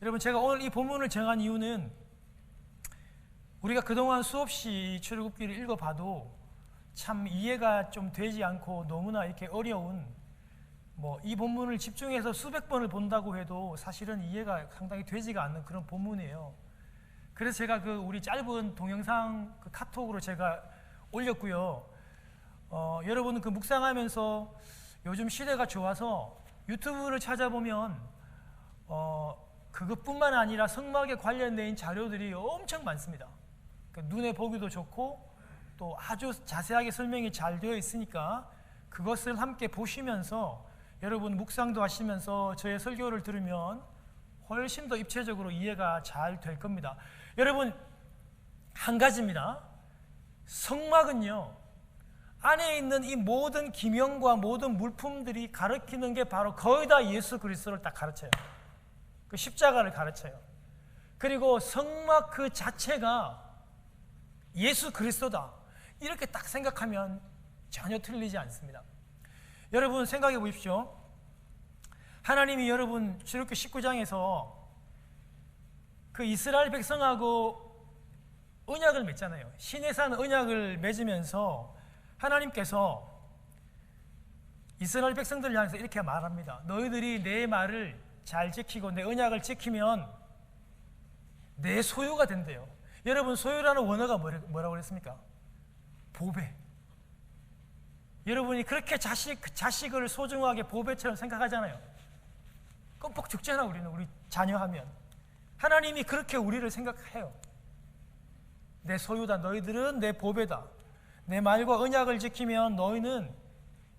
여러분, 제가 오늘 이 본문을 정한 이유는 우리가 그동안 수없이 출애굽기를 읽어봐도 참 이해가 좀 되지 않고 너무나 이렇게 어려운, 이 본문을 집중해서 수백 번을 본다고 해도 사실은 이해가 상당히 되지가 않는 그런 본문이에요. 그래서 제가 우리 짧은 동영상 카톡으로 제가 올렸고요. 여러분은 묵상하면서 요즘 시대가 좋아서 유튜브를 찾아보면 그것뿐만 아니라 성막에 관련된 자료들이 엄청 많습니다. 눈에 보기도 좋고 또 아주 자세하게 설명이 잘 되어 있으니까 그것을 함께 보시면서 여러분 묵상도 하시면서 저의 설교를 들으면 훨씬 더 입체적으로 이해가 잘 될 겁니다. 여러분, 한 가지입니다. 성막은요, 안에 있는 이 모든 기명과 모든 물품들이 가르치는 게 바로 거의 다 예수 그리스도를 딱 가르쳐요. 그 십자가를 가르쳐요. 그리고 성막 그 자체가 예수 그리스도다, 이렇게 딱 생각하면 전혀 틀리지 않습니다. 여러분 생각해 보십시오. 하나님이 여러분 출애굽기 19장에서 그 이스라엘 백성하고 언약을 맺잖아요. 시내산 언약을 맺으면서 하나님께서 이스라엘 백성들을 향해서 이렇게 말합니다. 너희들이 내 말을 잘 지키고 내 언약을 지키면 내 소유가 된대요. 여러분, 소유라는 원어가 뭐라고 그랬습니까? 보배. 여러분이 그렇게 자식을 소중하게 보배처럼 생각하잖아요. 껌뻑 죽잖아, 우리 자녀하면. 하나님이 그렇게 우리를 생각해요. 내 소유다, 너희들은 내 보배다. 내 말과 언약을 지키면 너희는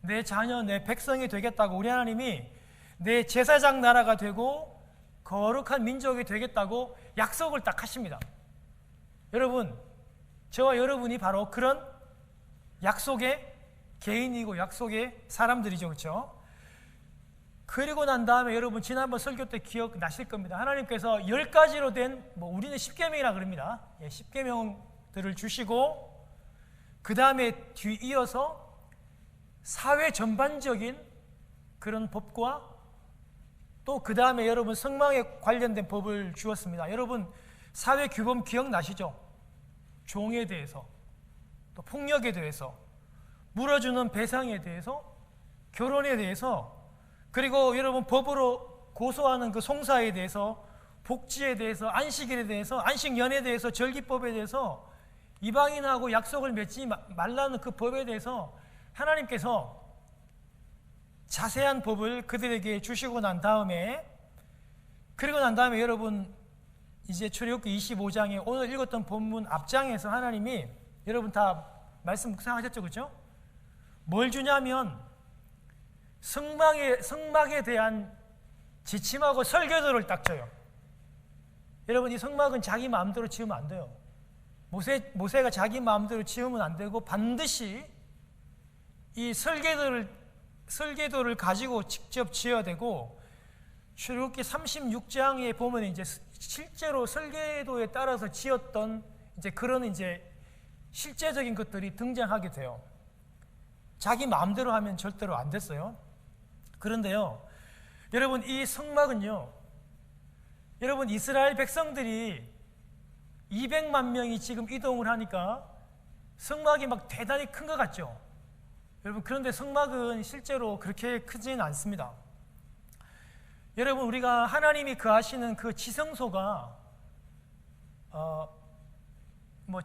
내 자녀, 내 백성이 되겠다고 우리 하나님이 내 제사장 나라가 되고 거룩한 민족이 되겠다고 약속을 딱 하십니다. 여러분, 저와 여러분이 바로 그런 약속의 개인이고 약속의 사람들이죠, 그렇죠? 그리고 난 다음에 여러분 지난번 설교 때 기억나실 겁니다. 하나님께서 10가지로 된, 우리는 10계명이라 그럽니다. 10계명들을 주시고 그 다음에 뒤이어서 사회 전반적인 그런 법과 또 그 다음에 여러분 성막에 관련된 법을 주었습니다. 여러분 사회 규범 기억나시죠? 종에 대해서, 또 폭력에 대해서, 물어주는 배상에 대해서, 결혼에 대해서, 그리고 여러분 법으로 고소하는 그 송사에 대해서, 복지에 대해서, 안식일에 대해서, 안식년에 대해서, 절기법에 대해서, 이방인하고 약속을 맺지 말라는 그 법에 대해서 하나님께서 자세한 법을 그들에게 주시고 난 다음에, 그리고 난 다음에 여러분 이제 출애굽기 25장에 오늘 읽었던 본문 앞장에서 하나님이, 여러분 다 말씀 묵상하셨죠, 그렇죠? 뭘 주냐면 성막에 대한 지침하고 설계도를 딱 줘요. 여러분, 이 성막은 자기 마음대로 지으면 안 돼요. 모세가 자기 마음대로 지으면 안 되고 반드시 이 설계도를 가지고 직접 지어야 되고, 출애굽기 36장에 보면 이제 실제로 설계도에 따라서 지었던 이제 그런 이제 실제적인 것들이 등장하게 돼요. 자기 마음대로 하면 절대로 안 됐어요. 그런데요, 여러분 이 성막은요, 여러분 이스라엘 백성들이 200만 명이 지금 이동을 하니까 성막이 막 대단히 큰 것 같죠? 여러분, 그런데 성막은 실제로 그렇게 크지는 않습니다. 여러분, 우리가 하나님이 거하시는 그 지성소가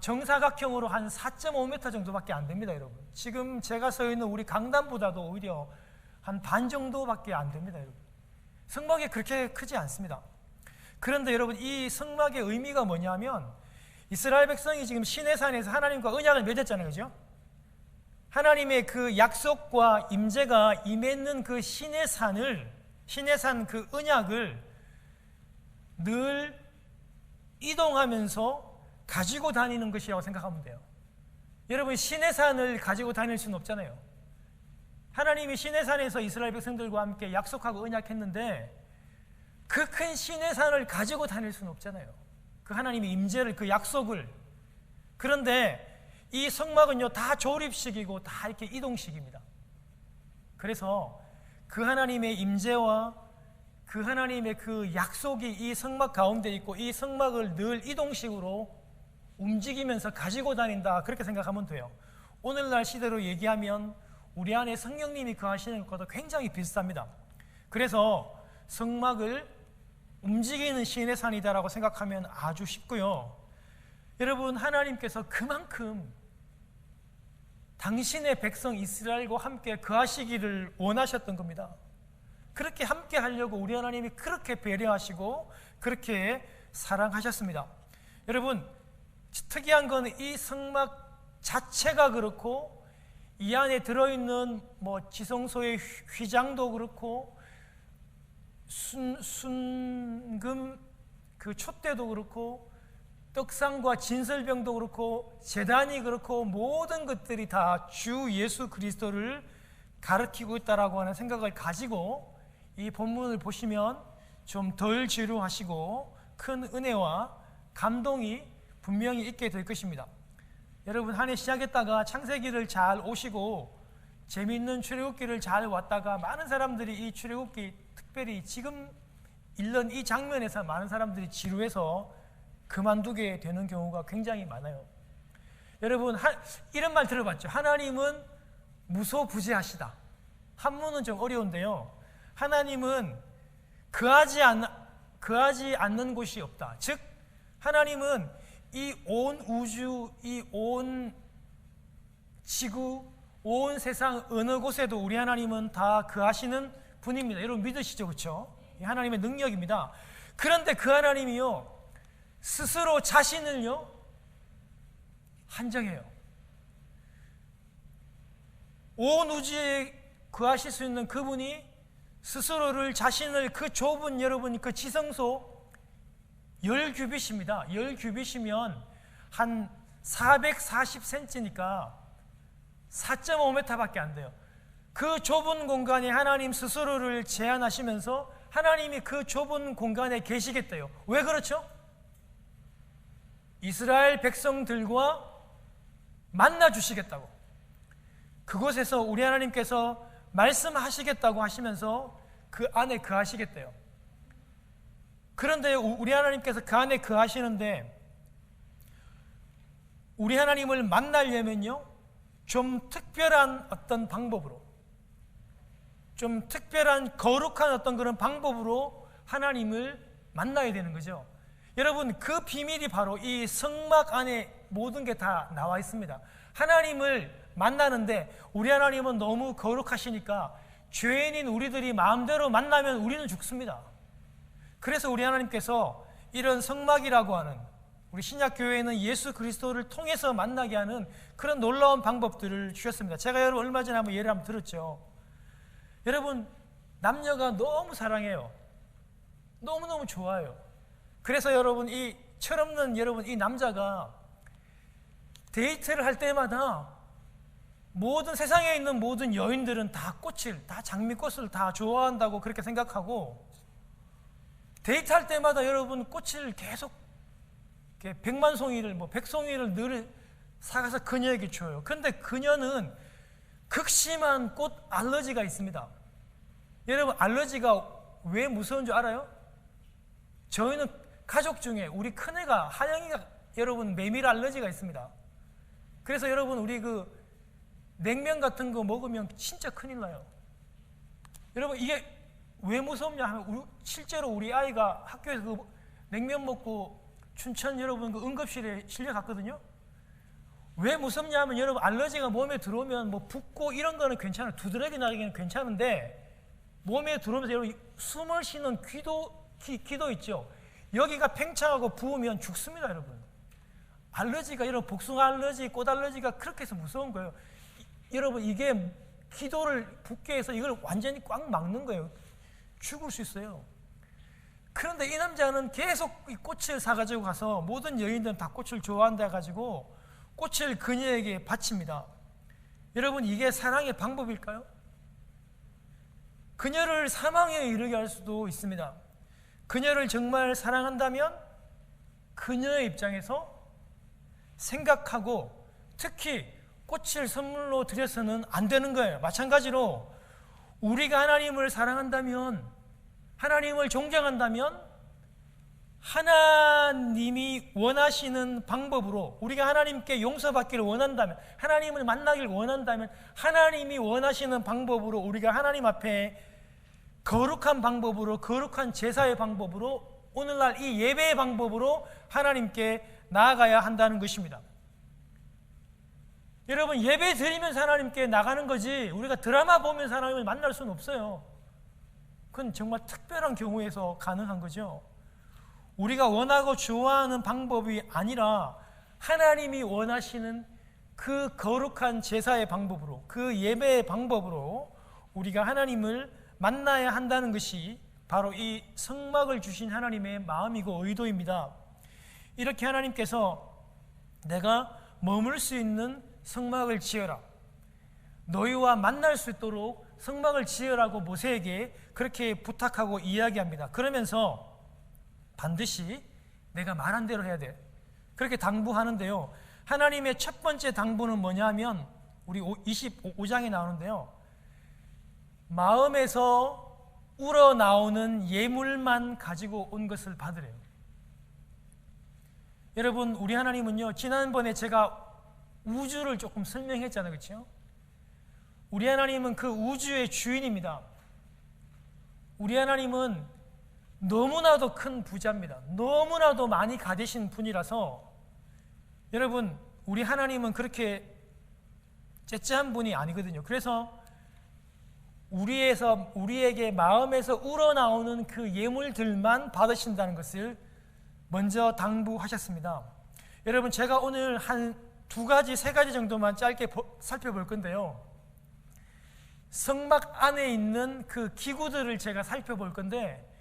정사각형으로 한 4.5m 정도밖에 안 됩니다. 여러분, 지금 제가 서 있는 우리 강단보다도 오히려 한 반 정도밖에 안 됩니다. 여러분, 성막이 그렇게 크지 않습니다. 그런데 여러분, 이 성막의 의미가 뭐냐면, 이스라엘 백성이 지금 시내산에서 하나님과 언약을 맺었잖아요, 그죠? 하나님의 그 약속과 임재가 임했는 그 시내산 그 언약을 늘 이동하면서 가지고 다니는 것이라고 생각하면 돼요. 여러분, 시내산을 가지고 다닐 수는 없잖아요. 하나님이 시내산에서 이스라엘 백성들과 함께 약속하고 언약했는데 그 큰 시내산을 가지고 다닐 수는 없잖아요. 그 하나님의 임재를, 그 약속을. 그런데 이 성막은요, 다 조립식이고 다 이렇게 이동식입니다. 그래서 그 하나님의 임재와 그 그 하나님의 그 약속이 이 성막 가운데 있고 이 성막을 늘 이동식으로 움직이면서 가지고 다닌다, 그렇게 생각하면 돼요. 오늘날 시대로 얘기하면 우리 안에 성령님이 거하시는 것과 굉장히 비슷합니다. 그래서 성막을 움직이는 시인의 산이다라고 생각하면 아주 쉽고요. 여러분, 하나님께서 그만큼 당신의 백성 이스라엘과 함께 거하시기를 원하셨던 겁니다. 그렇게 함께 하려고 우리 하나님이 그렇게 배려하시고 그렇게 사랑하셨습니다. 여러분, 특이한 건 이 성막 자체가 그렇고 이 안에 들어있는 지성소의 휘장도 그렇고 순금 그 촛대도 그렇고 떡상과 진설병도 그렇고 제단이 그렇고 모든 것들이 다 주 예수 그리스도를 가리키고 있다라고 하는 생각을 가지고 이 본문을 보시면 좀 덜 지루하시고 큰 은혜와 감동이 분명히 있게 될 것입니다. 여러분, 한 해 시작했다가 창세기를 잘 오시고 재미있는 출애굽기를 잘 왔다가 많은 사람들이 이 출애굽기, 특별히 지금 읽는 이 장면에서 많은 사람들이 지루해서 그만두게 되는 경우가 굉장히 많아요. 여러분, 이런 말 들어봤죠? 하나님은 무소부재하시다. 한문은 좀 어려운데요, 하나님은 거하지 않는 곳이 없다. 즉, 하나님은 이 온 우주, 이 온 지구, 온 세상 어느 곳에도 우리 하나님은 다 거하시는 분입니다. 여러분 믿으시죠? 그렇죠? 하나님의 능력입니다. 그런데 그 하나님이요, 스스로 자신을요 한정해요. 온 우주에 거하실 수 있는 그분이 스스로를, 자신을 그 좁은, 여러분 그 지성소 10규빗입니다. 10규빗이면 한 440cm니까 4.5m밖에 안 돼요. 그 좁은 공간에 하나님 스스로를 제한하시면서 하나님이 그 좁은 공간에 계시겠대요. 왜 그렇죠? 이스라엘 백성들과 만나 주시겠다고, 그곳에서 우리 하나님께서 말씀하시겠다고 하시면서 그 안에 거하시겠대요. 그런데 우리 하나님께서 그 안에 거하시는데 우리 하나님을 만나려면요, 좀 특별한 어떤 방법으로, 좀 특별한 거룩한 어떤 그런 방법으로 하나님을 만나야 되는 거죠. 여러분, 그 비밀이 바로 이 성막 안에 모든 게 다 나와 있습니다. 하나님을 만나는데 우리 하나님은 너무 거룩하시니까 죄인인 우리들이 마음대로 만나면 우리는 죽습니다. 그래서 우리 하나님께서 이런 성막이라고 하는, 우리 신약교회에는 예수 그리스도를 통해서 만나게 하는 그런 놀라운 방법들을 주셨습니다. 제가 여러분 얼마 전에 한번 예를 한번 들었죠. 여러분, 남녀가 너무 사랑해요. 너무너무 좋아요. 그래서 여러분, 이 철없는 여러분, 이 남자가 데이트를 할 때마다 모든 세상에 있는 모든 여인들은 다 꽃을, 다 장미꽃을 다 좋아한다고 그렇게 생각하고, 데이트할 때마다 여러분 꽃을 계속 100만송이를 100송이를 늘 사가서 그녀에게 줘요. 그런데 그녀는 극심한 꽃 알러지가 있습니다. 여러분, 알러지가 왜 무서운 줄 알아요? 저희는 가족 중에 우리 큰애가, 하영이가 여러분 메밀 알러지가 있습니다. 그래서 여러분, 우리 그 냉면 같은 거 먹으면 진짜 큰일 나요. 여러분, 이게 왜 무섭냐 하면 실제로 우리 아이가 학교에서 그 냉면 먹고 춘천 여러분 그 응급실에 실려갔거든요. 왜 무섭냐 하면 여러분, 알러지가 몸에 들어오면 붓고 이런 거는 괜찮아요. 두드러기 나기는 괜찮은데 몸에 들어오면서 여러분 숨을 쉬는 기도 있죠. 여기가 팽창하고 부으면 죽습니다. 여러분, 알러지가, 여러분 복숭아 알러지, 꽃 알러지가 그렇게 해서 무서운 거예요. 여러분, 이게 기도를 붓게 해서 이걸 완전히 꽉 막는 거예요. 죽을 수 있어요. 그런데 이 남자는 계속 이 꽃을 사가지고 가서, 모든 여인들은 다 꽃을 좋아한다 해가지고 꽃을 그녀에게 바칩니다. 여러분, 이게 사랑의 방법일까요? 그녀를 사망에 이르게 할 수도 있습니다. 그녀를 정말 사랑한다면 그녀의 입장에서 생각하고, 특히 꽃을 선물로 드려서는 안 되는 거예요. 마찬가지로 우리가 하나님을 사랑한다면 하나님을 존경한다면 하나님이 원하시는 방법으로, 우리가 하나님께 용서받기를 원한다면, 하나님을 만나기를 원한다면 하나님이 원하시는 방법으로 우리가 하나님 앞에 거룩한 방법으로, 거룩한 제사의 방법으로, 오늘날 이 예배의 방법으로 하나님께 나아가야 한다는 것입니다. 여러분, 예배 드리면서 하나님께 나가는 거지 우리가 드라마 보면서 하나님을 만날 수는 없어요. 그건 정말 특별한 경우에서 가능한 거죠. 우리가 원하고 좋아하는 방법이 아니라 하나님이 원하시는 그 거룩한 제사의 방법으로, 그 예배의 방법으로 우리가 하나님을 만나야 한다는 것이 바로 이 성막을 주신 하나님의 마음이고 의도입니다. 이렇게 하나님께서 내가 머물 수 있는 성막을 지어라, 너희와 만날 수 있도록 성막을 지으라고 모세에게 그렇게 부탁하고 이야기합니다. 그러면서 반드시 내가 말한 대로 해야 돼, 그렇게 당부하는데요. 하나님의 첫 번째 당부는 뭐냐면 우리 25장에 나오는데요, 마음에서 우러나오는 예물만 가지고 온 것을 받으래요. 여러분, 우리 하나님은요, 지난번에 제가 우주를 조금 설명했잖아요, 그렇죠? 우리 하나님은 그 우주의 주인입니다. 우리 하나님은 너무나도 큰 부자입니다. 너무나도 많이 가지신 분이라서, 여러분, 우리 하나님은 그렇게 째째한 분이 아니거든요. 그래서 우리에게 마음에서 우러나오는 그 예물들만 받으신다는 것을 먼저 당부하셨습니다. 여러분, 제가 오늘 한 두 가지, 세 가지 정도만 짧게 살펴볼 건데요, 성막 안에 있는 그 기구들을 제가 살펴볼 건데,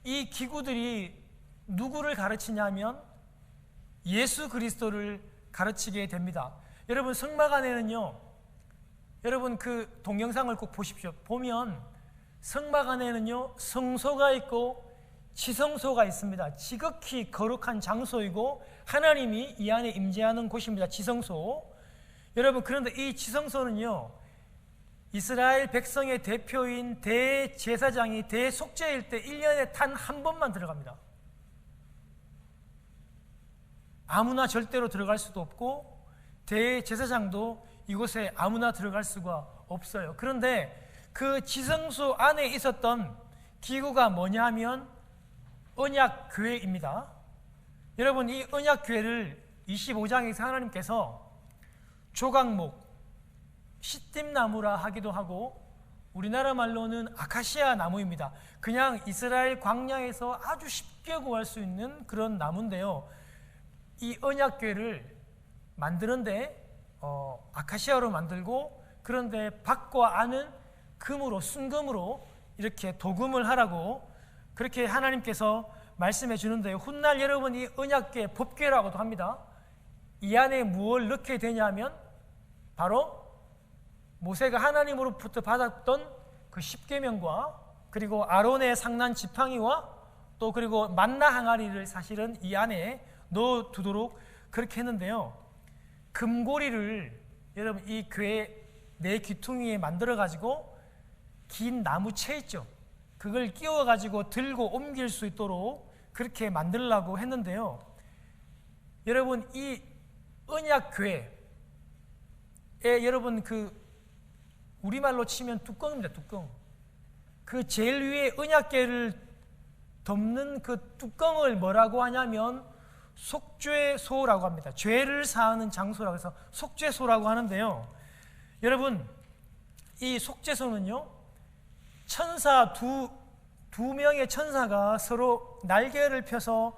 이 기구들이 누구를 가르치냐면 예수 그리스도를 가르치게 됩니다. 여러분, 성막 안에는요, 여러분 그 동영상을 꼭 보십시오. 보면 성막 안에는요, 성소가 있고 지성소가 있습니다. 지극히 거룩한 장소이고 하나님이 이 안에 임재하는 곳입니다. 지성소. 여러분, 그런데 이 지성소는요, 이스라엘 백성의 대표인 대제사장이 대속죄일 때 1년에 단 한 번만 들어갑니다. 아무나 절대로 들어갈 수도 없고 대제사장도 이곳에 아무나 들어갈 수가 없어요. 그런데 그 지성소 안에 있었던 기구가 뭐냐 하면 언약궤입니다. 여러분, 이 언약궤를 25장에서 하나님께서 조각목, 시띠나무라 하기도 하고 우리나라 말로는 아카시아 나무입니다. 그냥 이스라엘 광야에서 아주 쉽게 구할 수 있는 그런 나무인데요, 이 언약궤를 만드는데 아카시아로 만들고, 그런데 밖과 안은 금으로, 순금으로 이렇게 도금을 하라고 그렇게 하나님께서 말씀해 주는데요, 훗날 여러분 이 언약궤, 법궤라고도 합니다. 이 안에 무엇을 넣게 되냐면 바로 모세가 하나님으로부터 받았던 그 십계명과, 그리고 아론의 상난 지팡이와 또 그리고 만나 항아리를 사실은 이 안에 넣어두도록 그렇게 했는데요, 금고리를 여러분 이 궤 네 귀퉁이에 만들어 가지고 긴 나무채 있죠, 그걸 끼워 가지고 들고 옮길 수 있도록 그렇게 만들려고 했는데요, 여러분 이 언약궤에 여러분 그 우리말로 치면 뚜껑입니다. 뚜껑. 그 제일 위에 언약궤를 덮는 그 뚜껑을 뭐라고 하냐면 속죄소라고 합니다. 죄를 사하는 장소라고 해서 속죄소라고 하는데요, 여러분 이 속죄소는요, 천사 두 명의 천사가 서로 날개를 펴서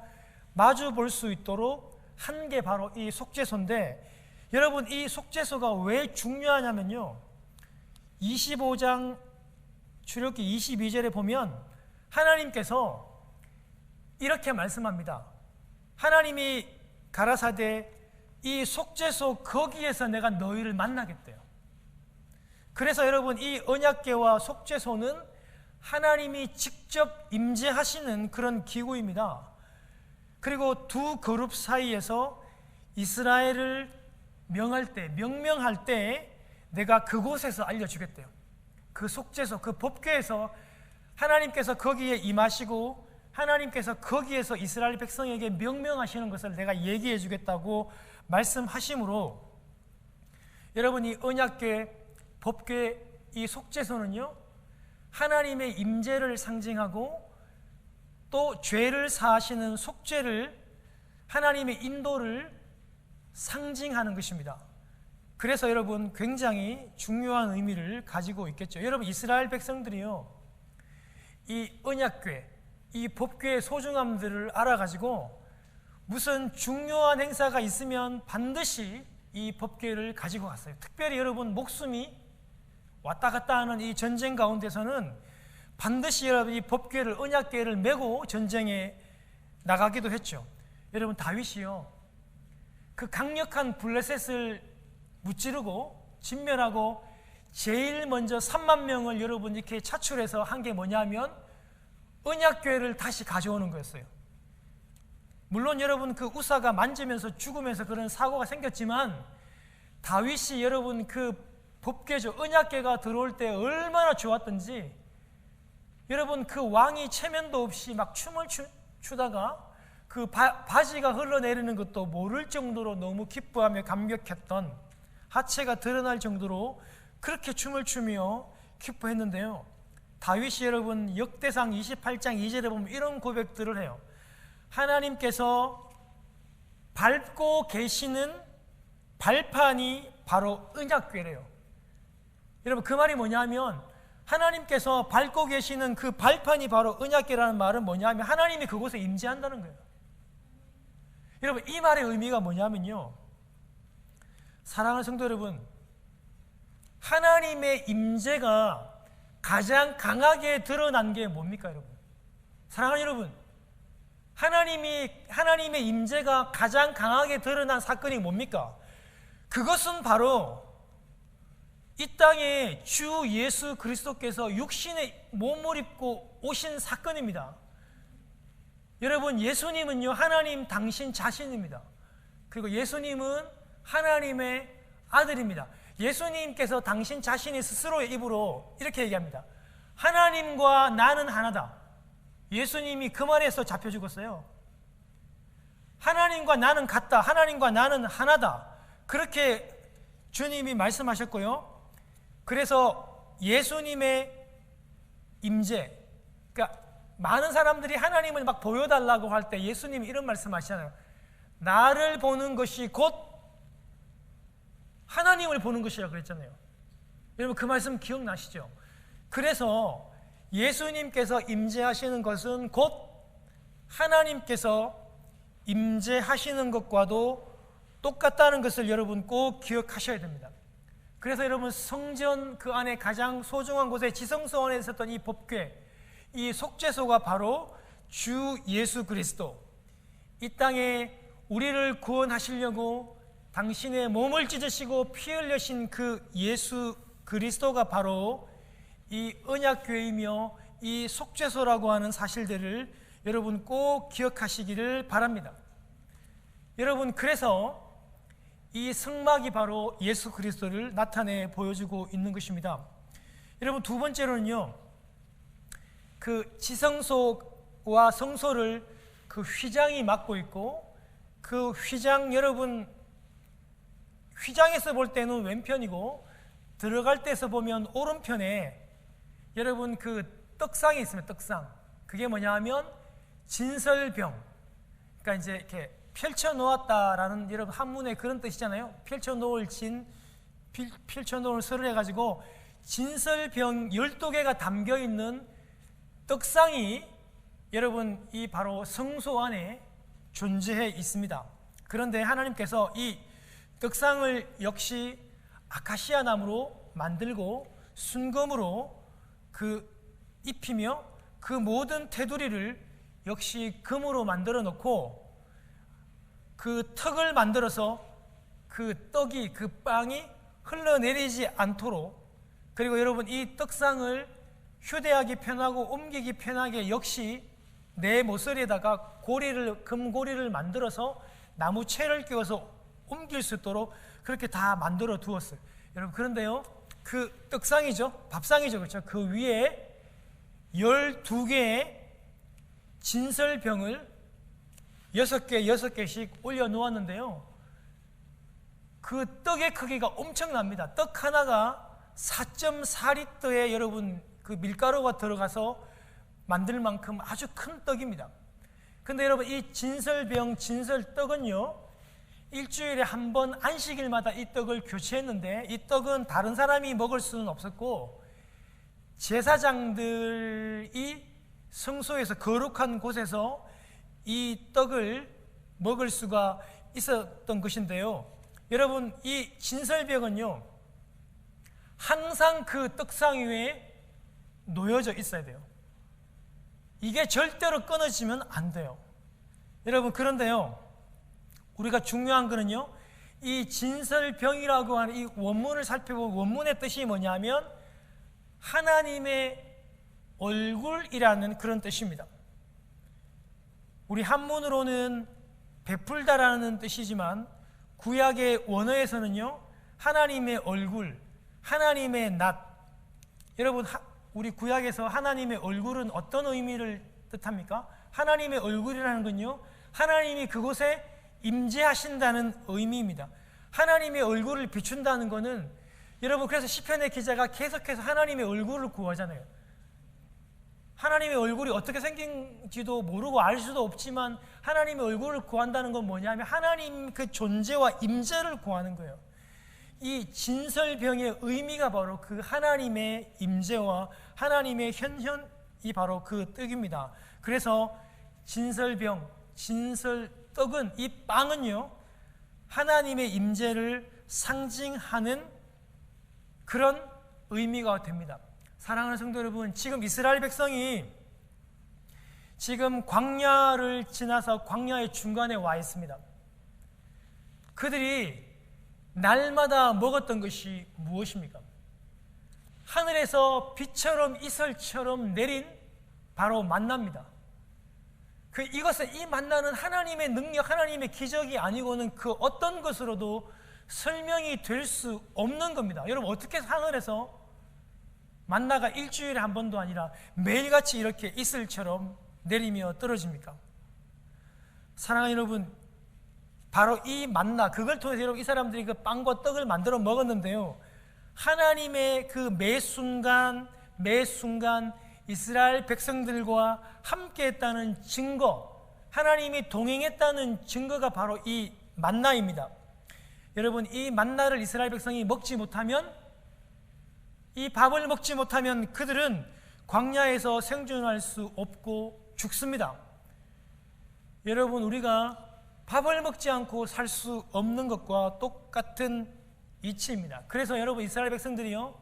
마주 볼 수 있도록 한 게 바로 이 속죄소인데, 여러분 이 속죄소가 왜 중요하냐면요, 25장 출애굽기 22절에 보면 하나님께서 이렇게 말씀합니다. 하나님이 가라사대 이 속죄소 거기에서 내가 너희를 만나겠대요. 그래서 여러분 이 언약궤와 속죄소는 하나님이 직접 임재하시는 그런 기구입니다. 그리고 두 그룹 사이에서 이스라엘을 명명할 때 내가 그곳에서 알려주겠대요. 그 속죄소, 그 법궤에서 하나님께서 거기에 임하시고 하나님께서 거기에서 이스라엘 백성에게 명령하시는 것을 내가 얘기해 주겠다고 말씀하심으로, 여러분 이 언약궤, 법궤, 이 속죄소는요 하나님의 임재를 상징하고 또 죄를 사하시는 속죄를, 하나님의 인도를 상징하는 것입니다. 그래서 여러분 굉장히 중요한 의미를 가지고 있겠죠. 여러분 이스라엘 백성들이요 이 언약궤, 이 법궤의 소중함들을 알아가지고 무슨 중요한 행사가 있으면 반드시 이 법궤를 가지고 갔어요. 특별히 여러분 목숨이 왔다 갔다 하는 이 전쟁 가운데서는 반드시 여러분 이 법궤를, 언약궤를 메고 전쟁에 나가기도 했죠. 여러분 다윗이요 그 강력한 블레셋을 무찌르고 진멸하고 제일 먼저 3만 명을 여러분 이렇게 차출해서 한 게 뭐냐면 언약궤를 다시 가져오는 거였어요. 물론 여러분 그 우사가 만지면서 죽으면서 그런 사고가 생겼지만 다윗이 여러분 그 법궤죠, 언약궤가 들어올 때 얼마나 좋았던지, 여러분 그 왕이 체면도 없이 막 춤을 추다가 그 바지가 흘러내리는 것도 모를 정도로 너무 기뻐하며 감격했던, 하체가 드러날 정도로 그렇게 춤을 추며 기뻐했는데요, 다윗이 여러분 역대상 28장 2절에 보면 이런 고백들을 해요. 하나님께서 밟고 계시는 발판이 바로 언약궤래요. 여러분 그 말이 뭐냐면 하나님께서 밟고 계시는 그 발판이 바로 언약궤라는 말은 뭐냐면 하나님이 그곳에 임재한다는 거예요. 여러분 이 말의 의미가 뭐냐면요, 사랑하는 성도 여러분, 하나님의 임재가 가장 강하게 드러난 게 뭡니까 여러분? 사랑하는 여러분, 하나님의 임재가 가장 강하게 드러난 사건이 뭡니까? 그것은 바로 이 땅에 주 예수 그리스도께서 육신의 몸을 입고 오신 사건입니다. 여러분 예수님은요 하나님 당신 자신입니다. 그리고 예수님은 하나님의 아들입니다. 예수님께서 당신 자신이 스스로의 입으로 이렇게 얘기합니다. 하나님과 나는 하나다. 예수님이 그 말에서 잡혀 죽었어요. 하나님과 나는 같다. 하나님과 나는 하나다. 그렇게 주님이 말씀하셨고요. 그래서 예수님의 임재, 그러니까 많은 사람들이 하나님을 막 보여달라고 할 때 예수님이 이런 말씀하시잖아요. 나를 보는 것이 곧 하나님을 보는 것이라고 그랬잖아요. 여러분 그 말씀 기억나시죠? 그래서 예수님께서 임재하시는 것은 곧 하나님께서 임재하시는 것과도 똑같다는 것을 여러분 꼭 기억하셔야 됩니다. 그래서 여러분 성전 그 안에 가장 소중한 곳에 지성소 안에 있었던 이 법궤, 이 속죄소가 바로 주 예수 그리스도, 이 땅에 우리를 구원하시려고 당신의 몸을 찢으시고 피 흘리신 그 예수 그리스도가 바로 이 언약궤이며 이 속죄소라고 하는 사실들을 여러분 꼭 기억하시기를 바랍니다. 여러분 그래서 이 성막이 바로 예수 그리스도를 나타내 보여주고 있는 것입니다. 여러분 두 번째로는요, 그 지성소와 성소를 그 휘장이 맡고 있고, 그 휘장 여러분 휘장에서 볼 때는 왼편이고 들어갈 때서 보면 오른편에 여러분 그 떡상이 있습니다. 떡상. 그게 뭐냐 하면 진설병, 그러니까 이제 이렇게 펼쳐 놓았다라는 여러분 한문에 그런 뜻이잖아요. 펼쳐 놓을 설을 해가지고 진설병 12개가 담겨 있는 떡상이 여러분 이 바로 성소 안에 존재해 있습니다. 그런데 하나님께서 이 떡상을 역시 아카시아 나무로 만들고 순금으로 그 입히며 그 모든 테두리를 역시 금으로 만들어 놓고 그 턱을 만들어서 그 떡이, 그 빵이 흘러내리지 않도록, 그리고 여러분 이 떡상을 휴대하기 편하고 옮기기 편하게 역시 내 모서리에다가 금고리를 만들어서 나무채를 끼워서 옮길 수 있도록 그렇게 다 만들어 두었어요. 여러분 그런데요, 그 떡상이죠, 밥상이죠, 그렇죠? 그 위에 12개의 진설병을 6개씩 올려놓았는데요, 그 떡의 크기가 엄청납니다. 떡 하나가 4.4리터에 여러분 그 밀가루가 들어가서 만들 만큼 아주 큰 떡입니다. 근데 여러분, 이 진설병, 진설떡은요, 일주일에 한 번 안식일마다 이 떡을 교체했는데, 이 떡은 다른 사람이 먹을 수는 없었고 제사장들이 성소에서 거룩한 곳에서 이 떡을 먹을 수가 있었던 것인데요, 여러분, 이 진설병은요 항상 그 떡상 위에 놓여져 있어야 돼요. 이게 절대로 끊어지면 안 돼요. 여러분, 그런데요, 우리가 중요한 거는요, 이 진설병이라고 하는 이 원문을 살펴보면 원문의 뜻이 뭐냐면 하나님의 얼굴이라는 그런 뜻입니다. 우리 한문으로는 베풀다라는 뜻이지만 구약의 원어에서는요, 하나님의 얼굴, 하나님의 낯. 여러분, 우리 구약에서 하나님의 얼굴은 어떤 의미를 뜻합니까? 하나님의 얼굴이라는 건요, 하나님이 그곳에 임재하신다는 의미입니다. 하나님의 얼굴을 비춘다는 것은, 여러분, 그래서 시편의 기자가 계속해서 하나님의 얼굴을 구하잖아요. 하나님의 얼굴이 어떻게 생긴지도 모르고 알 수도 없지만 하나님의 얼굴을 구한다는 건 뭐냐면 하나님 그 존재와 임재를 구하는 거예요. 이 진설병의 의미가 바로 그 하나님의 임재와 하나님의 현현이 바로 그 떡입니다. 그래서 진설병, 진설떡은, 이 빵은요, 하나님의 임재를 상징하는 그런 의미가 됩니다. 사랑하는 성도 여러분, 지금 이스라엘 백성이 지금 광야를 지나서 광야의 중간에 와 있습니다. 그들이 날마다 먹었던 것이 무엇입니까? 하늘에서 비처럼 이슬처럼 내린 바로 만나입니다. 이 만나는 하나님의 능력, 하나님의 기적이 아니고는 그 어떤 것으로도 설명이 될 수 없는 겁니다. 여러분, 어떻게 하늘에서 만나가 일주일에 한 번도 아니라 매일같이 이렇게 이슬처럼 내리며 떨어집니까? 사랑하는 여러분, 바로 이 만나, 그걸 통해서 여러분, 이 사람들이 그 빵과 떡을 만들어 먹었는데요, 하나님의 그 매 순간 이스라엘 백성들과 함께 했다는 증거, 하나님이 동행했다는 증거가 바로 이 만나입니다. 여러분, 이 만나를 이스라엘 백성이 먹지 못하면, 이 밥을 먹지 못하면 그들은 광야에서 생존할 수 없고 죽습니다. 여러분, 우리가 밥을 먹지 않고 살 수 없는 것과 똑같은 이치입니다. 그래서 여러분, 이스라엘 백성들이요,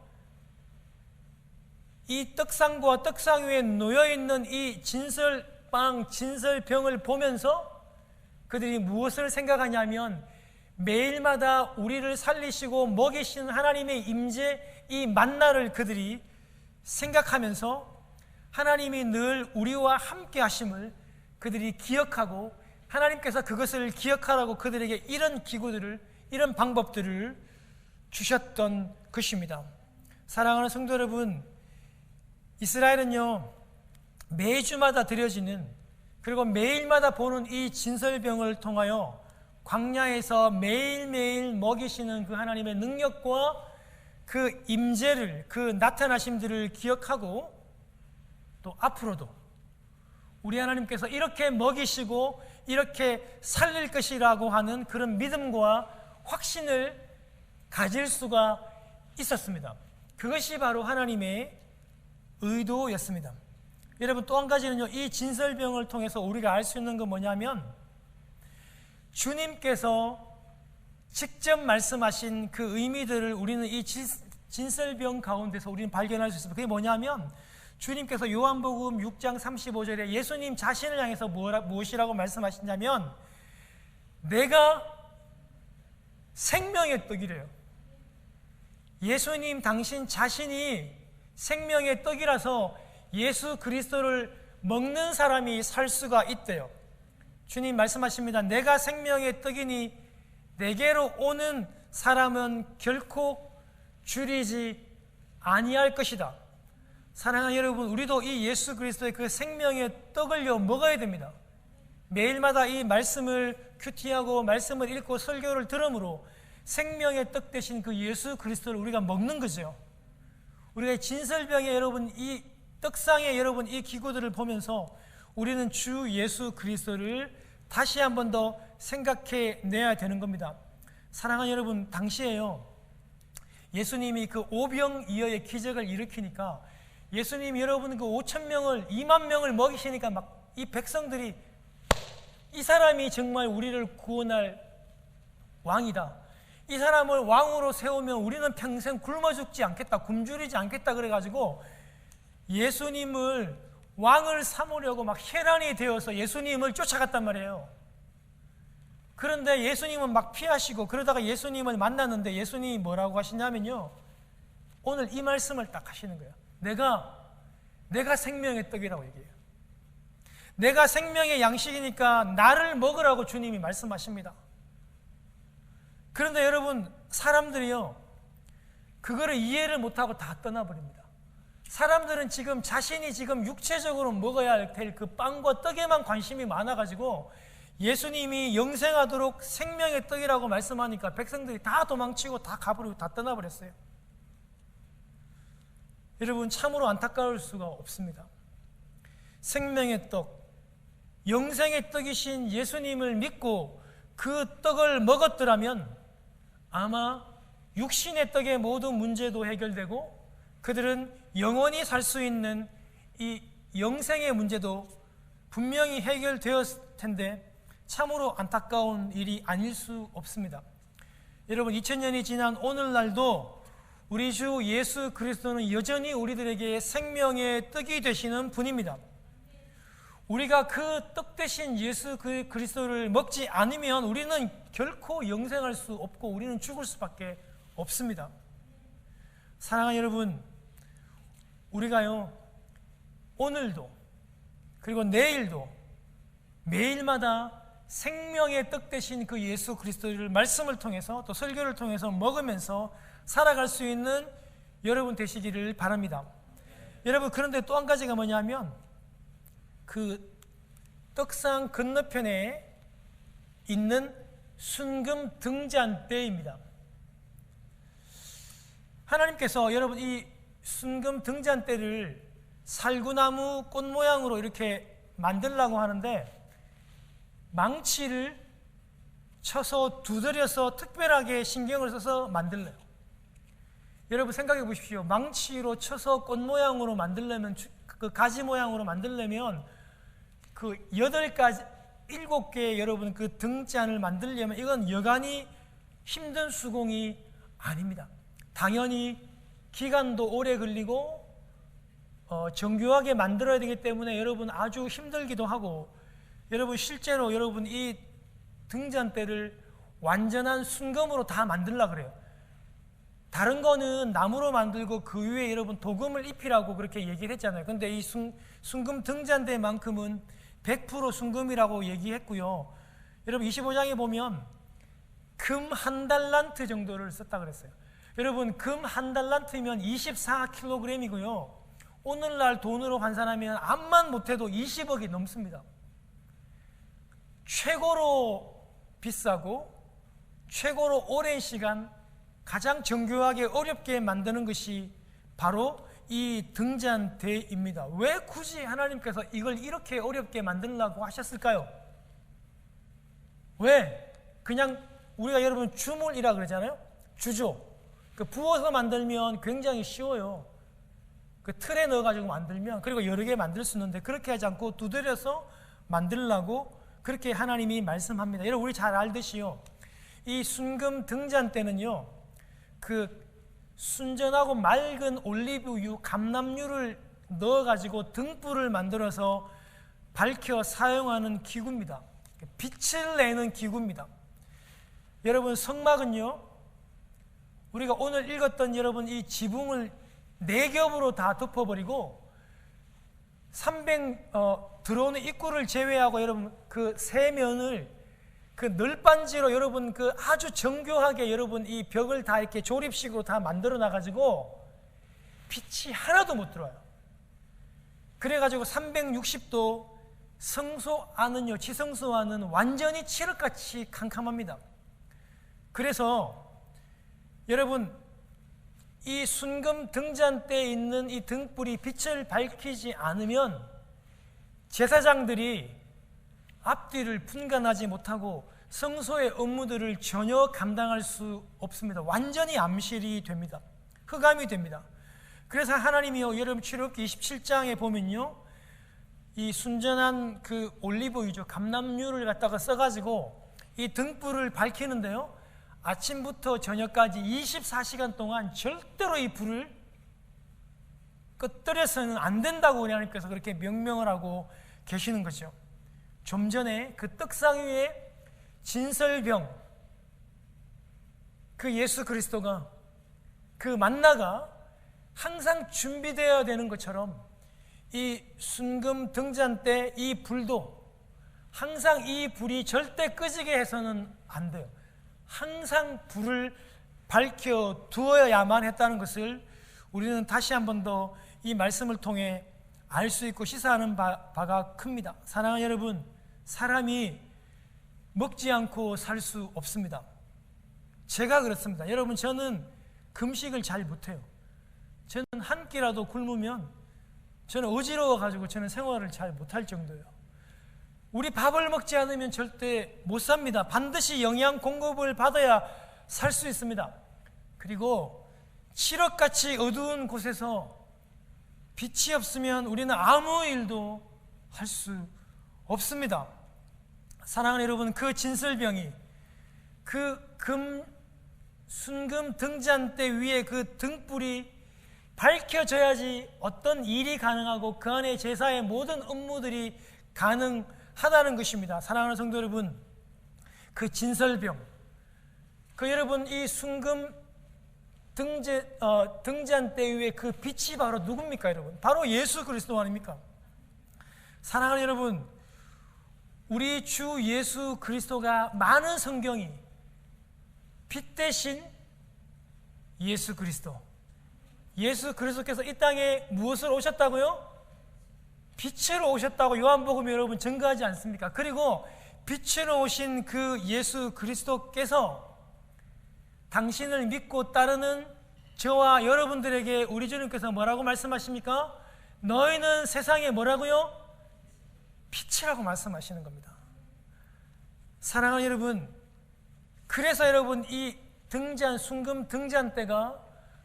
이 떡상과 떡상 위에 놓여있는 이 진설빵, 진설병을 보면서 그들이 무엇을 생각하냐면 매일마다 우리를 살리시고 먹이시는 하나님의 임재, 이 만나를 그들이 생각하면서 하나님이 늘 우리와 함께 하심을 그들이 기억하고, 하나님께서 그것을 기억하라고 그들에게 이런 기구들을, 이런 방법들을 주셨던 것입니다. 사랑하는 성도 여러분, 이스라엘은요, 매주마다 드려지는, 그리고 매일마다 보는 이 진설병을 통하여 광야에서 매일매일 먹이시는 그 하나님의 능력과 그 임재를, 그 나타나심들을 기억하고, 또 앞으로도 우리 하나님께서 이렇게 먹이시고 이렇게 살릴 것이라고 하는 그런 믿음과 확신을 가질 수가 있었습니다. 그것이 바로 하나님의 의도였습니다. 여러분, 또 한 가지는요, 이 진설병을 통해서 우리가 알 수 있는 건 뭐냐면 주님께서 직접 말씀하신 그 의미들을 우리는 이 진설병 가운데서 우리는 발견할 수 있습니다. 그게 뭐냐면 주님께서 요한복음 6장 35절에 예수님 자신을 향해서 무엇이라고 말씀하시냐면 내가 생명의 떡이래요. 예수님 당신 자신이 생명의 떡이라서 예수 그리스도를 먹는 사람이 살 수가 있대요. 주님 말씀하십니다. 내가 생명의 떡이니 내게로 오는 사람은 결코 줄이지 아니할 것이다. 사랑하는 여러분, 우리도 이 예수 그리스도의 그 생명의 떡을요 먹어야 됩니다. 매일마다 이 말씀을 큐티하고 말씀을 읽고 설교를 들음으로 생명의 떡 대신 그 예수 그리스도를 우리가 먹는 거죠. 우리가 진설병에 여러분, 이 떡상에 여러분, 이 기구들을 보면서 우리는 주 예수 그리스도를 다시 한 번 더 생각해 내야 되는 겁니다. 사랑하는 여러분, 당시에요 예수님이 그 오병이어의 기적을 일으키니까, 예수님이 여러분 그 5,000명을 2만 명을 먹이시니까 막 이 백성들이 이 사람이 정말 우리를 구원할 왕이다, 이 사람을 왕으로 세우면 우리는 평생 굶어 죽지 않겠다, 굶주리지 않겠다 그래가지고 예수님을 왕을 삼으려고 막 혈안이 되어서 예수님을 쫓아갔단 말이에요. 그런데 예수님은 막 피하시고, 그러다가 예수님을 만났는데 예수님이 뭐라고 하시냐면요, 오늘 이 말씀을 딱 하시는 거예요. 내가 생명의 떡이라고 얘기해요. 내가 생명의 양식이니까 나를 먹으라고 주님이 말씀하십니다. 그런데 여러분, 사람들이요 그거를 이해를 못하고 다 떠나버립니다. 사람들은 지금 자신이 지금 육체적으로 먹어야 될 그 빵과 떡에만 관심이 많아가지고 예수님이 영생하도록 생명의 떡이라고 말씀하니까 백성들이 다 도망치고 다 가버리고 다 떠나버렸어요. 여러분, 참으로 안타까울 수가 없습니다. 생명의 떡, 영생의 떡이신 예수님을 믿고 그 떡을 먹었더라면 아마 육신의 떡의 모든 문제도 해결되고 그들은 영원히 살 수 있는 이 영생의 문제도 분명히 해결되었을 텐데 참으로 안타까운 일이 아닐 수 없습니다. 여러분, 2000년이 지난 오늘날도 우리 주 예수 그리스도는 여전히 우리들에게 생명의 떡이 되시는 분입니다. 우리가 그 떡 대신 예수 그리스도를 먹지 않으면 우리는 결코 영생할 수 없고 우리는 죽을 수밖에 없습니다. 사랑하는 여러분, 우리가요 오늘도 그리고 내일도 매일마다 생명의 떡 대신 그 예수 그리스도를 말씀을 통해서 또 설교를 통해서 먹으면서 살아갈 수 있는 여러분 되시기를 바랍니다. 여러분, 그런데 또 한 가지가 뭐냐면 그 떡상 건너편에 있는 순금 등잔대입니다. 하나님께서 여러분 이 순금 등잔대를 살구나무 꽃 모양으로 이렇게 만들려고 하는데 망치를 쳐서 두드려서 특별하게 신경을 써서 만들래요. 여러분 생각해 보십시오. 망치로 쳐서 꽃 모양으로 만들려면, 그 가지 모양으로 만들려면 그 8가지 7개의 여러분 그 등잔을 만들려면 이건 여간이 힘든 수공이 아닙니다. 당연히 기간도 오래 걸리고 정교하게 만들어야 되기 때문에 여러분 아주 힘들기도 하고, 여러분 실제로 여러분 이 등잔대를 완전한 순금으로 다 만들려고 그래요. 다른 거는 나무로 만들고 그 위에 여러분 도금을 입히라고 그렇게 얘기를 했잖아요. 근데 이 순금 등잔대만큼은 100% 순금이라고 얘기했고요. 여러분 25장에 보면 금 1달란트 정도를 썼다 그랬어요. 여러분 금 1달란트면 24kg이고요. 오늘날 돈으로 환산하면 암만 못해도 20억이 넘습니다. 최고로 비싸고 최고로 오랜 시간 가장 정교하게 어렵게 만드는 것이 바로 이 등잔대입니다. 왜 굳이 하나님께서 이걸 이렇게 어렵게 만들려고 하셨을까요? 왜? 그냥 우리가 여러분 주물이라 그러잖아요. 주조. 그 부어서 만들면 굉장히 쉬워요. 그 틀에 넣어가지고 만들면, 그리고 여러 개 만들 수 있는데 그렇게 하지 않고 두드려서 만들려고 그렇게 하나님이 말씀합니다. 여러분 우리 잘 알듯이요, 이 순금 등잔대는요 그 순전하고 맑은 올리브유, 감람유를 넣어가지고 등불을 만들어서 밝혀 사용하는 기구입니다. 빛을 내는 기구입니다. 여러분 성막은요, 우리가 오늘 읽었던 여러분 이 지붕을 4겹으로 다 덮어버리고 300 들어오는 입구를 제외하고 여러분 그 세 면을 그 널빤지로 여러분 그 아주 정교하게 여러분 이 벽을 다 이렇게 조립식으로 다 만들어 놔가지고 빛이 하나도 못 들어와요. 그래가지고 360도 성소 안은요, 지성소 안은 완전히 칠흑같이 캄캄합니다. 그래서 여러분, 이 순금 등잔대에 있는 이 등불이 빛을 밝히지 않으면 제사장들이 앞뒤를 분간하지 못하고 성소의 업무들을 전혀 감당할 수 없습니다. 완전히 암실이 됩니다. 흑암이 됩니다. 그래서 하나님이요, 여러분 출애굽기 27장에 보면요, 이 순전한 그 올리브유죠, 감람유를 갖다가 써가지고 이 등불을 밝히는데요, 아침부터 저녁까지 24시간 동안 절대로 이 불을 끄뜨려서는 안 된다고 우리 하나님께서 그렇게 명령을 하고 계시는 거죠. 좀 전에 그 떡상 위에 진설병, 그 예수 그리스도가, 그 만나가 항상 준비되어야 되는 것처럼 이 순금 등잔대 이 불도 항상 이 불이 절대 끄지게 해서는 안 돼요. 항상 불을 밝혀 두어야만 했다는 것을 우리는 다시 한 번 더 이 말씀을 통해 알 수 있고 시사하는 바가 큽니다. 사랑하는 여러분, 사람이 먹지 않고 살 수 없습니다. 제가 그렇습니다. 여러분, 저는 금식을 잘 못해요. 저는 한 끼라도 굶으면 저는 어지러워가지고 저는 생활을 잘 못할 정도예요. 우리 밥을 먹지 않으면 절대 못 삽니다. 반드시 영양 공급을 받아야 살 수 있습니다. 그리고 칠흑같이 어두운 곳에서 빛이 없으면 우리는 아무 일도 할 수 없습니다. 사랑하는 여러분, 그 진설병이 그 순금 등잔대 위에 그 등불이 밝혀져야지 어떤 일이 가능하고 그 안에 제사의 모든 업무들이 가능하다는 것입니다. 사랑하는 성도 여러분, 그 진설병, 그 여러분 이 순금 등잔대 위에 그 빛이 바로 누굽니까 여러분? 바로 예수 그리스도 아닙니까? 사랑하는 여러분, 우리 주 예수 그리스도가 많은 성경이 빛 대신 예수 그리스도, 예수 그리스도께서 이 땅에 무엇을 오셨다고요? 빛으로 오셨다고 요한복음에 여러분 증거하지 않습니까? 그리고 빛으로 오신 그 예수 그리스도께서 당신을 믿고 따르는 저와 여러분들에게 우리 주님께서 뭐라고 말씀하십니까? 너희는 세상에 뭐라고요? 빛이라고 말씀하시는 겁니다. 사랑하는 여러분, 그래서 여러분 이 순금 등잔대가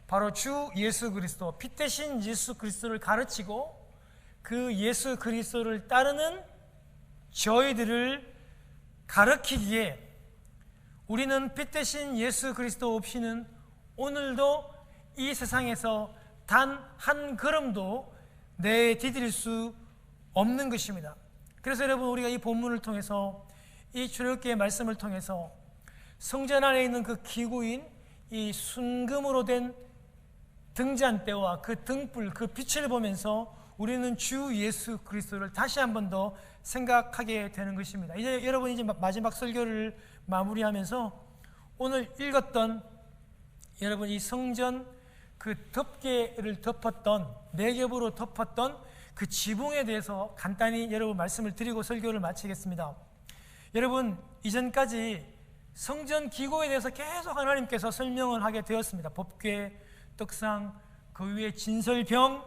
바로 주 예수 그리스도, 빛 대신 예수 그리스도를 가르치고 그 예수 그리스도를 따르는 저희들을 가르치기에 우리는 빛 대신 예수 그리스도 없이는 오늘도 이 세상에서 단 한 걸음도 내디딜 수 없는 것입니다. 그래서 여러분, 우리가 이 본문을 통해서, 이 출애굽기의 말씀을 통해서 성전 안에 있는 그 기구인 이 순금으로 된 등잔대와 그 등불, 그 빛을 보면서 우리는 주 예수 그리스도를 다시 한 번 더 생각하게 되는 것입니다. 이제 여러분, 이제 마지막 설교를 마무리하면서 오늘 읽었던 여러분 이 성전 그 덮개를 덮었던, 네 겹으로 덮었던 그 지붕에 대해서 간단히 여러분 말씀을 드리고 설교를 마치겠습니다. 여러분, 이전까지 성전 기구에 대해서 계속 하나님께서 설명을 하게 되었습니다. 법궤, 떡상, 그 위에 진설병,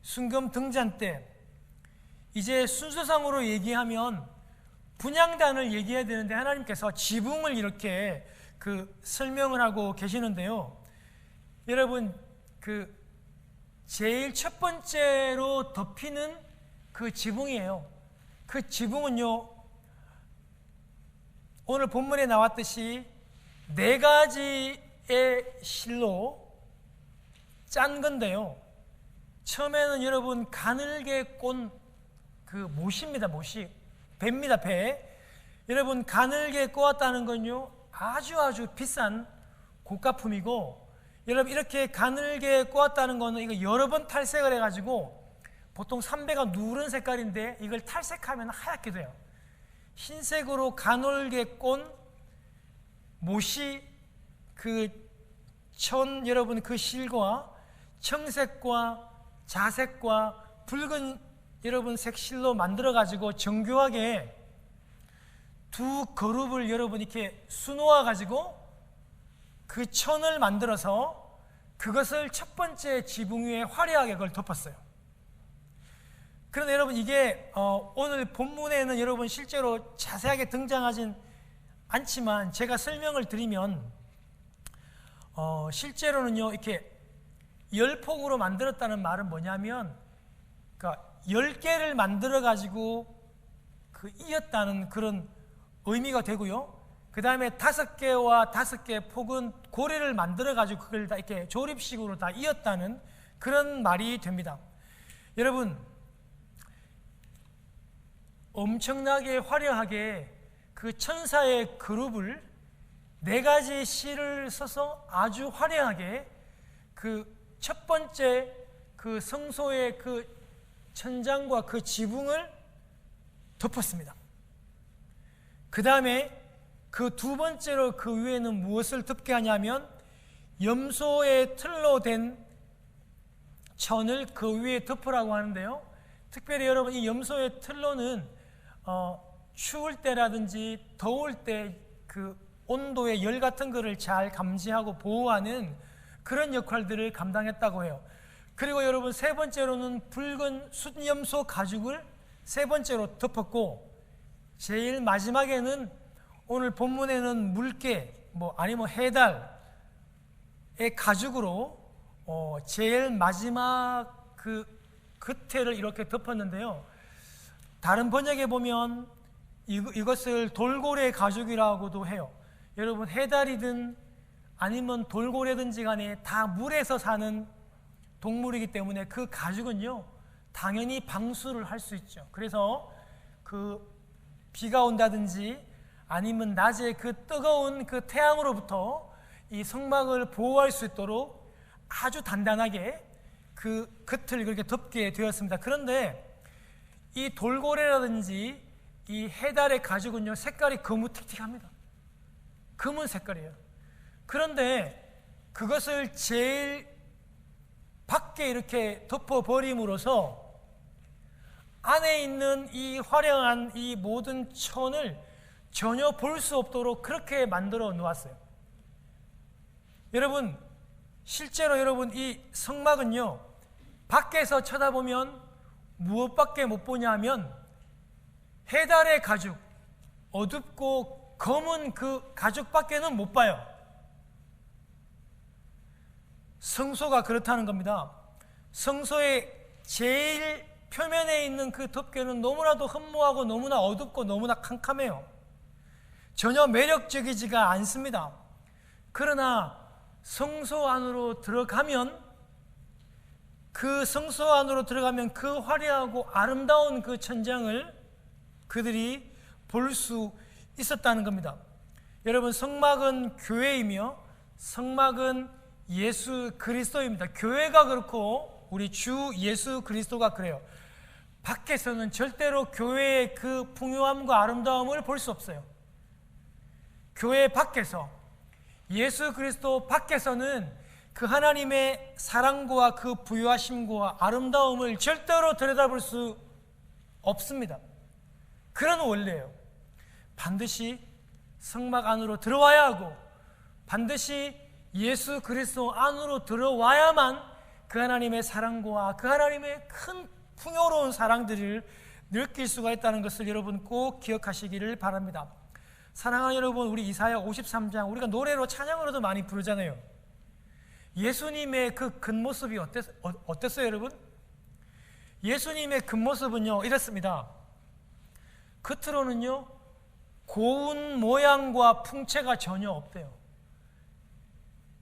순금 등잔대. 이제 순서상으로 얘기하면 분향단을 얘기해야 되는데 하나님께서 지붕을 이렇게 그 설명을 하고 계시는데요. 여러분, 그 제일 첫 번째로 덮이는 그 지붕이에요. 그 지붕은요, 오늘 본문에 나왔듯이 네 가지의 실로 짠 건데요. 처음에는 여러분 가늘게 꼰 그 못입니다. 못이 배입니다. 배. 여러분, 가늘게 꼬았다는 건요 아주 비싼 고가품이고, 여러분 이렇게 가늘게 꼬았다는 거는 이거 여러 번 탈색을 해가지고 보통 삼배가 누런 색깔인데 이걸 탈색하면 하얗게 돼요. 흰색으로 가늘게 꼰 못이 여러분 그 실과 청색과 자색과 붉은 여러분 색실로 만들어 가지고 정교하게 두 그룹을 여러분 이렇게 수놓아 가지고 그 천을 만들어서 그것을 첫 번째 지붕 위에 화려하게 그걸 덮었어요. 그런데 여러분 이게 오늘 본문에는 여러분 실제로 자세하게 등장하진 않지만 제가 설명을 드리면 실제로는요 이렇게 10폭으로 만들었다는 말은 뭐냐면 그러니까 10개를 만들어 가지고 그 이었다는 그런 의미가 되고요. 그 다음에 5개와 5개 폭은 고리를 만들어 가지고 그걸 다 이렇게 조립식으로 다 이었다는 그런 말이 됩니다. 여러분 엄청나게 화려하게 그 천사의 그룹을 4가지 실을 써서 아주 화려하게 그 첫 번째 그 성소의 그 천장과 그 지붕을 덮었습니다. 그 다음에 그 두 번째로 그 위에는 무엇을 덮게 하냐면 염소의 틀로 된 천을 그 위에 덮으라고 하는데요. 특별히 여러분 이 염소의 틀로는 추울 때라든지 더울 때 그 온도의 열 같은 것을 잘 감지하고 보호하는 그런 역할들을 감당했다고 해요. 그리고 여러분 세 번째로는 붉은 순염소 가죽을 세 번째로 덮었고 제일 마지막에는 오늘 본문에는 물개 아니면 해달의 가죽으로 제일 마지막 그 겉에를 이렇게 덮었는데요. 다른 번역에 보면 이것을 돌고래 가죽이라고도 해요. 여러분 해달이든 아니면 돌고래든지 간에 다 물에서 사는 동물이기 때문에 그 가죽은요 당연히 방수를 할 수 있죠. 그래서 그 비가 온다든지 아니면 낮에 그 뜨거운 그 태양으로부터 이 성막을 보호할 수 있도록 아주 단단하게 그 겉을 그렇게 덮게 되었습니다. 그런데 이 돌고래라든지 이 해달의 가죽은요 색깔이 거무틱틱합니다. 검은 색깔이에요. 그런데 그것을 제일 밖에 이렇게 덮어버림으로써 안에 있는 이 화려한 이 모든 천을 전혀 볼 수 없도록 그렇게 만들어 놓았어요. 여러분 실제로 여러분 이 성막은요 밖에서 쳐다보면 무엇밖에 못 보냐면 해달의 가죽, 어둡고 검은 그 가죽밖에는 못 봐요. 성소가 그렇다는 겁니다. 성소의 제일 표면에 있는 그 덮개는 너무나도 흠모하고 너무나 어둡고 너무나 캄캄해요. 전혀 매력적이지가 않습니다. 그러나 성소 안으로 들어가면 그 성소 안으로 들어가면 그 화려하고 아름다운 그 천장을 그들이 볼 수 있었다는 겁니다. 여러분 성막은 교회이며 성막은 예수 그리스도입니다. 교회가 그렇고 우리 주 예수 그리스도가 그래요. 밖에서는 절대로 교회의 그 풍요함과 아름다움을 볼 수 없어요. 교회 밖에서 예수 그리스도 밖에서는 그 하나님의 사랑과 그 부유하심과 아름다움을 절대로 들여다볼 수 없습니다. 그런 원리예요. 반드시 성막 안으로 들어와야 하고 반드시 예수 그리스도 안으로 들어와야만 그 하나님의 사랑과 그 하나님의 큰 풍요로운 사랑들을 느낄 수가 있다는 것을 여러분 꼭 기억하시기를 바랍니다. 사랑하는 여러분, 우리 이사야 53장 우리가 노래로 찬양으로도 많이 부르잖아요. 예수님의 그 겉모습이 어땠어요 여러분? 예수님의 겉모습은요 이렇습니다. 겉으로는요 고운 모양과 풍채가 전혀 없대요.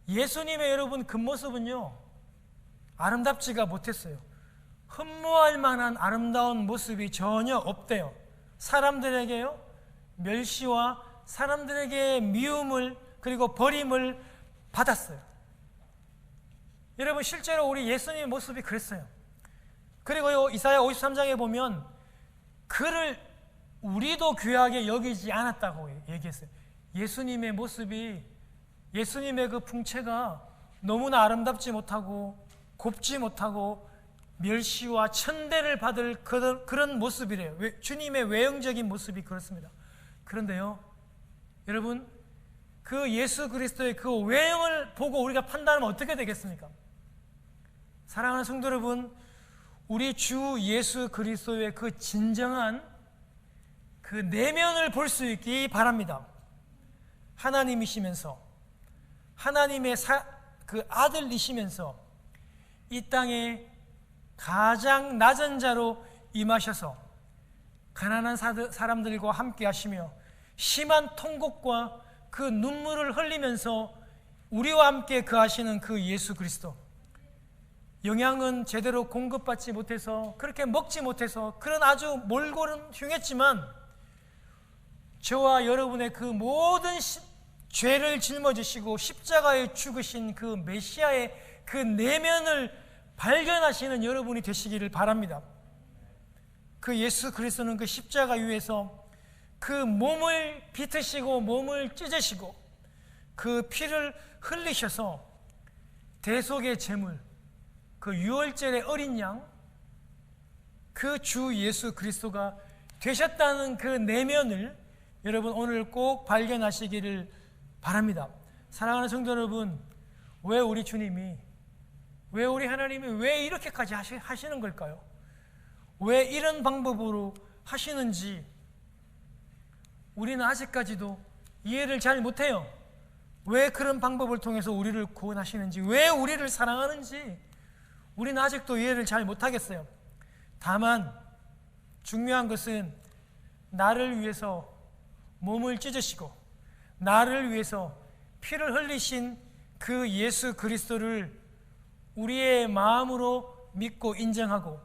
예수님의 여러분 겉모습은요 아름답지가 못했어요. 흠모할 만한 아름다운 모습이 전혀 없대요. 사람들에게요 멸시와 사람들에게 미움을 그리고 버림을 받았어요. 여러분 실제로 우리 예수님의 모습이 그랬어요. 그리고 이사야 53장에 보면 그를 우리도 귀하게 여기지 않았다고 얘기했어요. 예수님의 모습이 예수님의 그 풍채가 너무나 아름답지 못하고 곱지 못하고 멸시와 천대를 받을 그런 모습이래요. 주님의 외형적인 모습이 그렇습니다. 그런데요, 여러분, 그 예수 그리스도의 그 외형을 보고 우리가 판단하면 어떻게 되겠습니까? 사랑하는 성도 여러분, 우리 주 예수 그리스도의 그 진정한 그 내면을 볼 수 있기 바랍니다. 하나님이시면서, 하나님의 그 아들이시면서 이 땅에 가장 낮은 자로 임하셔서 가난한 사람들과 함께 하시며 심한 통곡과 그 눈물을 흘리면서 우리와 함께 거하시는 그 예수 그리스도, 영양은 제대로 공급받지 못해서 그렇게 먹지 못해서 그런 아주 몰골은 흉했지만 저와 여러분의 그 모든 죄를 짊어지시고 십자가에 죽으신 그 메시아의 그 내면을 발견하시는 여러분이 되시기를 바랍니다. 그 예수 그리스도는 그 십자가 위에서 그 몸을 비트시고 몸을 찢으시고 그 피를 흘리셔서 대속의 제물, 그 유월절의 어린 양, 그 주 예수 그리스도가 되셨다는 그 내면을 여러분 오늘 꼭 발견하시기를 바랍니다. 사랑하는 성도 여러분, 왜 우리 주님이, 왜 우리 하나님이 왜 이렇게까지 하시는 걸까요? 왜 이런 방법으로 하시는지 우리는 아직까지도 이해를 잘 못해요. 왜 그런 방법을 통해서 우리를 구원하시는지, 왜 우리를 사랑하는지 우리는 아직도 이해를 잘 못하겠어요. 다만 중요한 것은 나를 위해서 몸을 찢으시고 나를 위해서 피를 흘리신 그 예수 그리스도를 우리의 마음으로 믿고 인정하고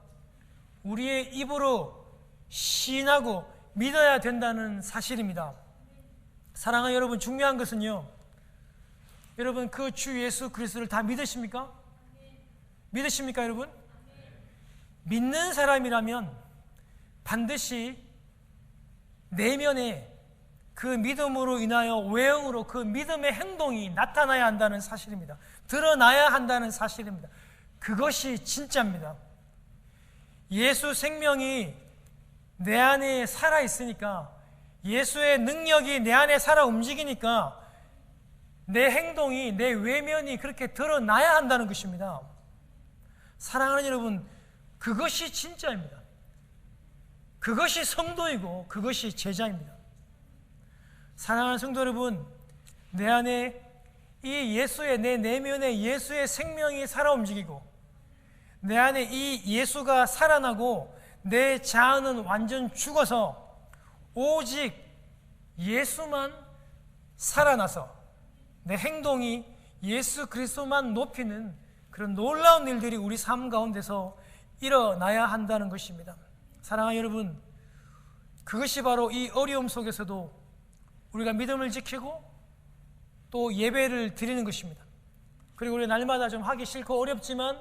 우리의 입으로 시인하고 믿어야 된다는 사실입니다. 사랑하는 여러분, 중요한 것은요, 여러분 그 주 예수 그리스도를 다 믿으십니까? 믿으십니까 여러분? 믿는 사람이라면 반드시 내면에 그 믿음으로 인하여 외형으로 그 믿음의 행동이 나타나야 한다는 사실입니다. 드러나야 한다는 사실입니다. 그것이 진짜입니다. 예수 생명이 내 안에 살아있으니까, 예수의 능력이 내 안에 살아 움직이니까 내 행동이, 내 외면이 그렇게 드러나야 한다는 것입니다. 사랑하는 여러분, 그것이 진짜입니다. 그것이 성도이고 그것이 제자입니다. 사랑하는 성도 여러분, 내 안에 이 예수의, 내 내면에 예수의 생명이 살아 움직이고 내 안에 이 예수가 살아나고 내 자아는 완전 죽어서 오직 예수만 살아나서 내 행동이 예수 그리스도만 높이는 그런 놀라운 일들이 우리 삶 가운데서 일어나야 한다는 것입니다. 사랑하는 여러분, 그것이 바로 이 어려움 속에서도 우리가 믿음을 지키고 또 예배를 드리는 것입니다. 그리고 우리 날마다 좀 하기 싫고 어렵지만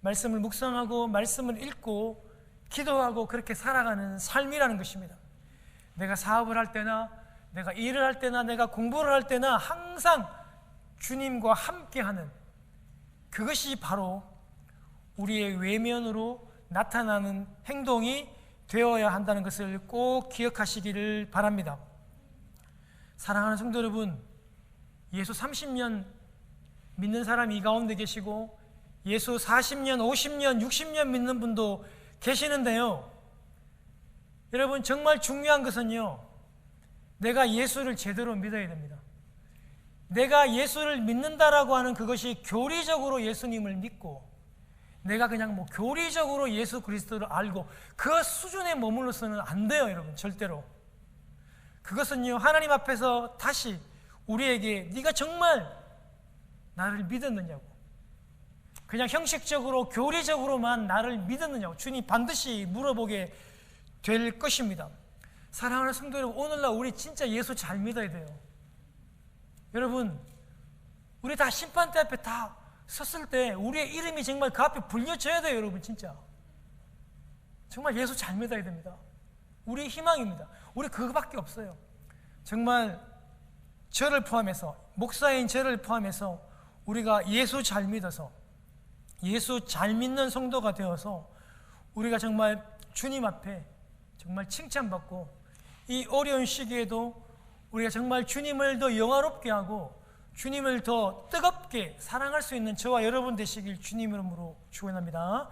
말씀을 묵상하고 말씀을 읽고 기도하고 그렇게 살아가는 삶이라는 것입니다. 내가 사업을 할 때나 내가 일을 할 때나 내가 공부를 할 때나 항상 주님과 함께하는, 그것이 바로 우리의 외면으로 나타나는 행동이 되어야 한다는 것을 꼭 기억하시기를 바랍니다. 사랑하는 성도 여러분, 예수 30년 믿는 사람이 이 가운데 계시고 예수 40년, 50년, 60년 믿는 분도 계시는데요, 여러분 정말 중요한 것은요, 내가 예수를 제대로 믿어야 됩니다. 내가 예수를 믿는다라고 하는 그것이 교리적으로 예수님을 믿고 내가 그냥 뭐 교리적으로 예수 그리스도를 알고 그 수준에 머물러서는 안 돼요. 여러분 절대로. 그것은요, 하나님 앞에서 다시 우리에게 네가 정말 나를 믿었느냐고, 그냥 형식적으로 교리적으로만 나를 믿었느냐고 주님 반드시 물어보게 될 것입니다. 사랑하는 성도 여러분, 오늘날 우리 진짜 예수 잘 믿어야 돼요. 여러분, 우리 다 심판대 앞에 다 섰을 때 우리의 이름이 정말 그 앞에 불려져야 돼요. 여러분 진짜 정말 예수 잘 믿어야 됩니다. 우리의 희망입니다. 우리 그거밖에 없어요. 정말 저를 포함해서, 목사인 저를 포함해서 우리가 예수 잘 믿어서 예수 잘 믿는 성도가 되어서 우리가 정말 주님 앞에 정말 칭찬받고 이 어려운 시기에도 우리가 정말 주님을 더 영화롭게 하고 주님을 더 뜨겁게 사랑할 수 있는 저와 여러분 되시길 주님 이름으로 축원합니다.